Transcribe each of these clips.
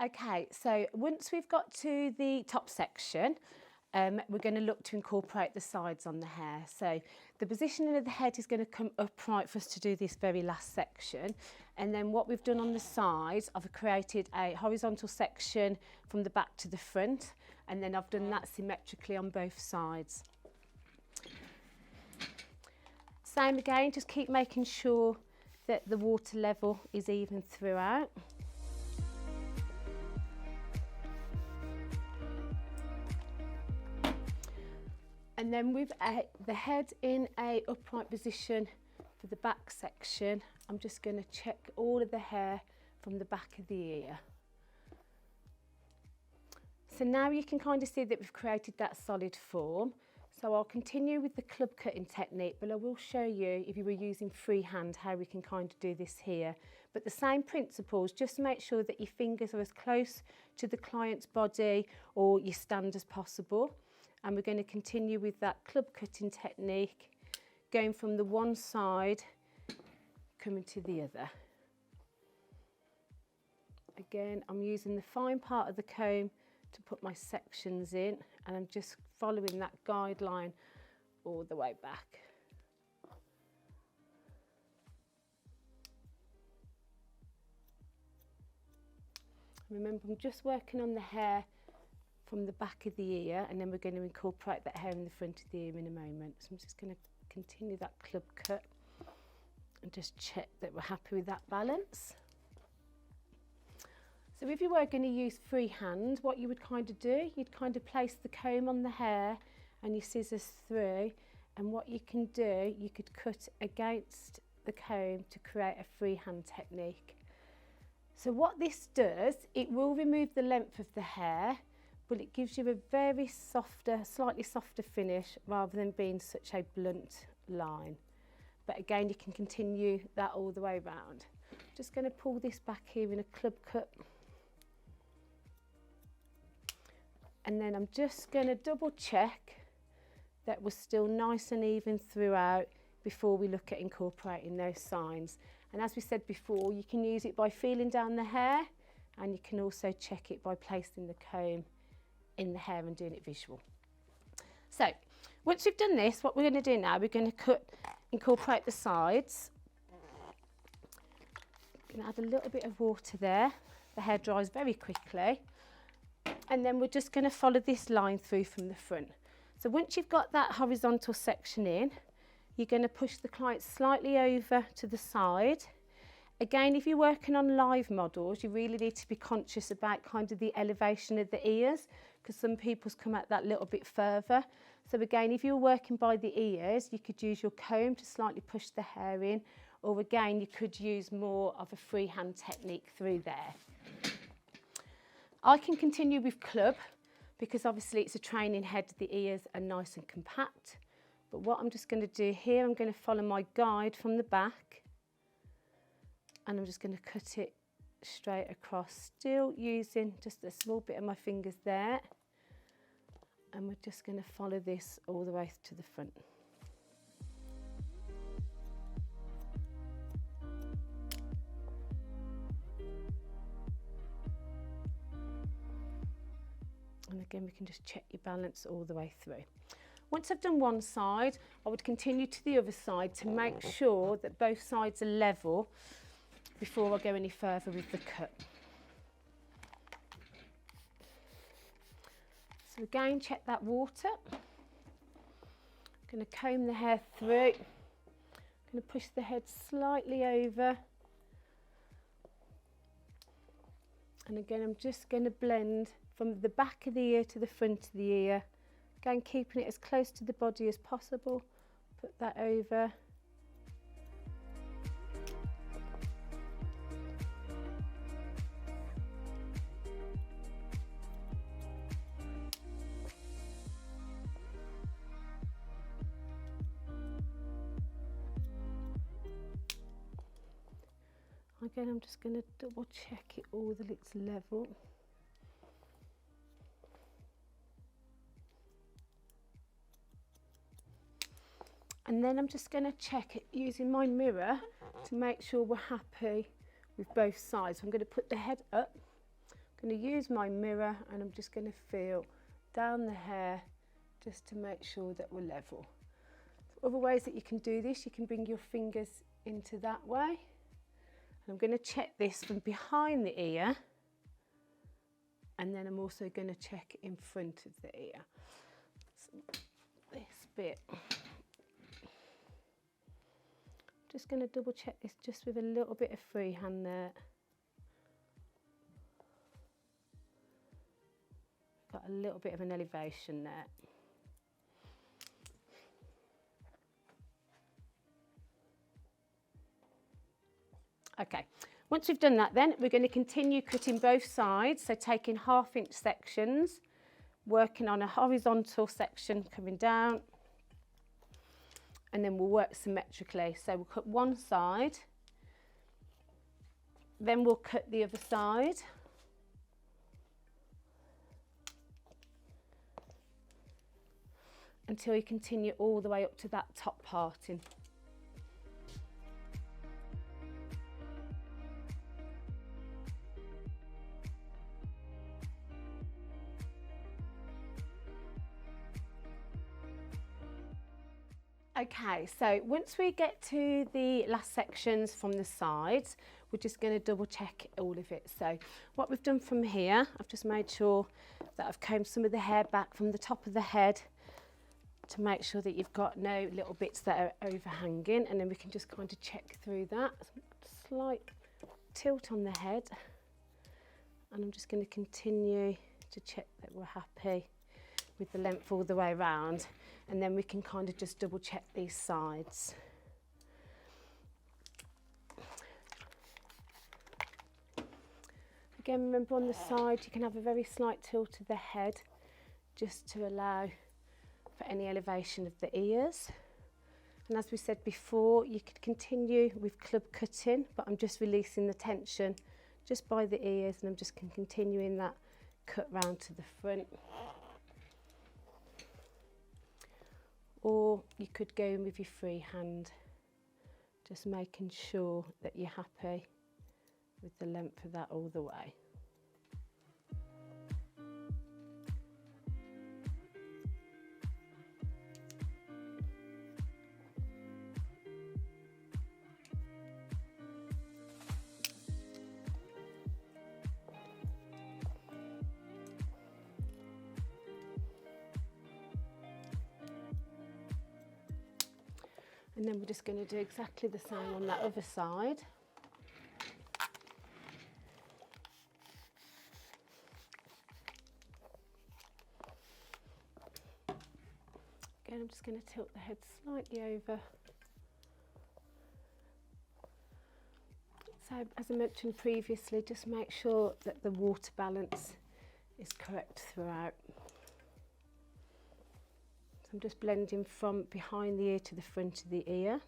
Okay, so once we've got to the top section, we're going to look to incorporate the sides on the hair. So the positioning of the head is going to come upright for us to do this very last section. And then what we've done on the sides, I've created a horizontal section from the back to the front, and then I've done that symmetrically on both sides. Same again, just keep making sure that the water level is even throughout. And then with the head in a upright position for the back section, I'm just going to check all of the hair from the back of the ear. So now you can kind of see that we've created that solid form. So I'll continue with the club cutting technique, but I will show you, if you were using freehand, how we can kind of do this here. But the same principles, just make sure that your fingers are as close to the client's body or your stand as possible. And we're going to continue with that club cutting technique, going from the one side, coming to the other. Again, I'm using the fine part of the comb to put my sections in, and I'm just following that guideline all the way back. Remember, I'm just working on the hair from the back of the ear, and then we're going to incorporate that hair in the front of the ear in a moment. So I'm just going to continue that club cut and just check that we're happy with that balance. So if you were going to use freehand, what you would kind of do, you'd kind of place the comb on the hair and your scissors through, and what you can do, you could cut against the comb to create a freehand technique. So what this does, it will remove the length of the hair, but it gives you a very softer, slightly softer finish rather than being such a blunt line. But again, you can continue that all the way around. Just going to pull this back here in a club cut. And then I'm just going to double check that we're still nice and even throughout before we look at incorporating those signs. And as we said before, you can use it by feeling down the hair, and you can also check it by placing the comb in the hair and doing it visual. So once we've done this, what we're going to do now, we're going to incorporate the sides. I'm going to add a little bit of water there. The hair dries very quickly. And then we're just going to follow this line through from the front. So once you've got that horizontal section in, you're going to push the client slightly over to the side. Again, if you're working on live models, you really need to be conscious about kind of the elevation of the ears, because some people's come out that little bit further. So again, if you're working by the ears, you could use your comb to slightly push the hair in, or again, you could use more of a freehand technique through there. I can continue with club, because obviously it's a training head, the ears are nice and compact. But what I'm just going to do here, I'm going to follow my guide from the back, and I'm just going to cut it straight across, still using just a small bit of my fingers there. And we're just going to follow this all the way to the front. And again, we can just check your balance all the way through. Once I've done one side, I would continue to the other side to make sure that both sides are level before I go any further with the cut. So again, check that water. I'm going to comb the hair through. I'm going to push the head slightly over. And again, I'm just going to blend from the back of the ear to the front of the ear. Again, keeping it as close to the body as possible. Put that over. Again, I'm just going to double check it all that it's level. And then I'm just going to check it using my mirror to make sure we're happy with both sides. So I'm going to put the head up, I'm going to use my mirror and I'm just going to feel down the hair just to make sure that we're level. Other ways that you can do this, you can bring your fingers into that way. And I'm going to check this from behind the ear, and then I'm also going to check in front of the ear. So this bit. Just going to double check this just with a little bit of freehand there. Got a little bit of an elevation there. Okay, once we've done that then, we're going to continue cutting both sides, so taking 1/2 inch sections, working on a horizontal section coming down, and then we'll work symmetrically. So we'll cut one side, then we'll cut the other side, until you continue all the way up to that top parting. Okay, so once we get to the last sections from the sides, we're just going to double check all of it. So what we've done from here, I've just made sure that I've combed some of the hair back from the top of the head to make sure that you've got no little bits that are overhanging, and then we can just kind of check through that. Slight tilt on the head, and I'm just going to continue to check that we're happy with the length all the way around, and then we can kind of just double check these sides. Again, remember on the side you can have a very slight tilt of the head just to allow for any elevation of the ears. And as we said before, you could continue with club cutting, but I'm just releasing the tension just by the ears, and I'm just continuing that cut round to the front. Or you could go in with your free hand, just making sure that you're happy with the length of that all the way. And then we're just going to do exactly the same on that other side. Again, I'm just going to tilt the head slightly over. So as I mentioned previously, just make sure that the water balance is correct throughout. I'm just blending from behind the ear to the front of the ear.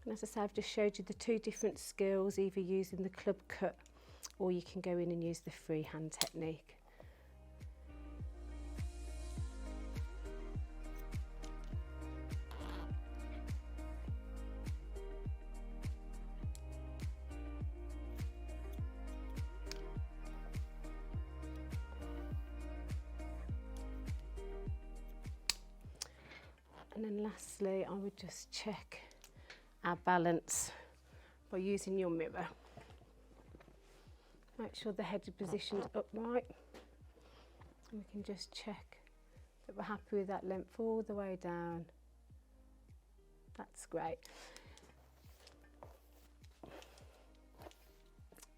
And as I say, I've just showed you the two different skills, either using the club cut or you can go in and use the freehand technique. And then lastly, I would just check our balance by using your mirror. Make sure the head is positioned upright. And we can just check that we're happy with that length all the way down. That's great.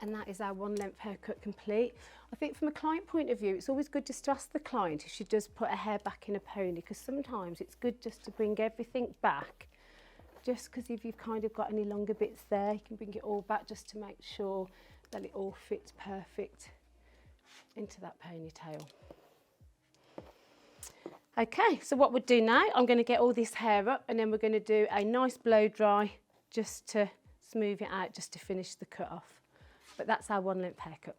And that is our one length haircut complete. I think from a client point of view, it's always good just to ask the client if she does put her hair back in a pony, because sometimes it's good just to bring everything back, just because if you've kind of got any longer bits there, you can bring it all back just to make sure that it all fits perfect into that ponytail. Okay, so what we'll do now, I'm going to get all this hair up, and then we're going to do a nice blow dry just to smooth it out, just to finish the cut off. But that's our one length haircut.